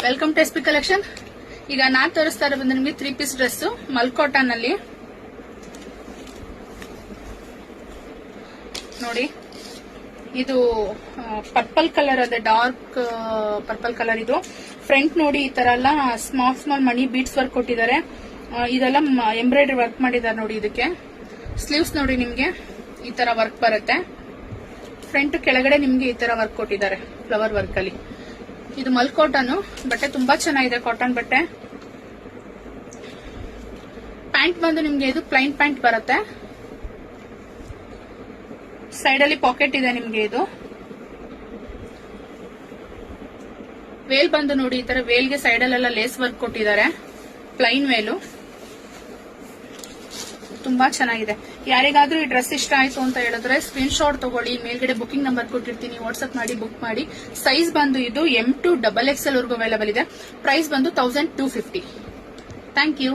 Welcome to SP collection. ಈಗ ನಾನ್ ತೋರಿಸ್ತಾ ಇರೋ ಬಂದು ನಿಮಗೆ 3 ಪೀಸ್ ಡ್ರೆಸ್ ಮಲ್ಕೋಟನ್ ಅಲ್ಲಿ ನೋಡಿ. ಇದು ಪರ್ಪಲ್ ಕಲರ್ ಅದೇ, ಡಾರ್ಕ್ ಪರ್ಪಲ್ ಕಲರ್. ಇದು ಫ್ರಂಟ್ ನೋಡಿ ಈ ತರ ಎಲ್ಲ ಸ್ಮಾಲ್ ಮಣಿ ಬೀಡ್ಸ್ ವರ್ಕ್ ಕೊಟ್ಟಿದ್ದಾರೆ. ಇದೆಲ್ಲ ಎಂಬ್ರಾಯ್ಡರಿ ವರ್ಕ್ ಮಾಡಿದ್ದಾರೆ ನೋಡಿ. ಇದಕ್ಕೆ ಸ್ಲೀವ್ಸ್ ನೋಡಿ ನಿಮ್ಗೆ ಈ ತರ ವರ್ಕ್ ಬರುತ್ತೆ. ಫ್ರಂಟ್ ಕೆಳಗಡೆ ನಿಮ್ಗೆ ಈ ತರ ವರ್ಕ್ ಕೊಟ್ಟಿದ್ದಾರೆ ಫ್ಲವರ್ ವರ್ಕ್ ಅಲ್ಲಿ. ಇದು ಮಲ್ಕೋಟನ್ ಬಟ್ಟೆ, ತುಂಬಾ ಚೆನ್ನಾಗಿದೆ ಕಾಟನ್ ಬಟ್ಟೆ. ಪ್ಯಾಂಟ್ ಬಂದು ನಿಮ್ಗೆ ಇದು ಪ್ಲೈನ್ ಪ್ಯಾಂಟ್ ಬರುತ್ತೆ. ಸೈಡ್ ಅಲ್ಲಿ ಪಾಕೆಟ್ ಇದೆ ನಿಮ್ಗೆ. ಇದು ವೇಲ್ ಬಂದು ನೋಡಿ ಈ ತರ ವೇಲ್ಗೆ ಸೈಡ್ ಅಲ್ಲೆಲ್ಲ ಲೇಸ್ ವರ್ಕ್ ಕೊಟ್ಟಿದ್ದಾರೆ. ಪ್ಲೈನ್ ವೇಲು ತುಂಬಾ ಚೆನ್ನಾಗಿದೆ. ಯಾರಿಗಾದ್ರೂ ಈ ಡ್ರೆಸ್ ಇಷ್ಟ ಆಯ್ತು ಅಂತ ಹೇಳಿದ್ರೆ ಸ್ಕ್ರೀನ್ ಶಾಟ್ ತಗೊಳ್ಳಿ. ಮೇಲ್ಗಡೆ ಬುಕಿಂಗ್ ನಂಬರ್ ಕೊಟ್ಟಿರ್ತೀನಿ, ವಾಟ್ಸ್ಆಪ್ ಮಾಡಿ ಬುಕ್ ಮಾಡಿ. ಸೈಜ್ ಬಂದು ಇದು M to XXL ವರೆಗೂ ಅವೈಲೇಬಲ್ ಇದೆ. ಪ್ರೈಸ್ ಬಂದು 1250. Thank you.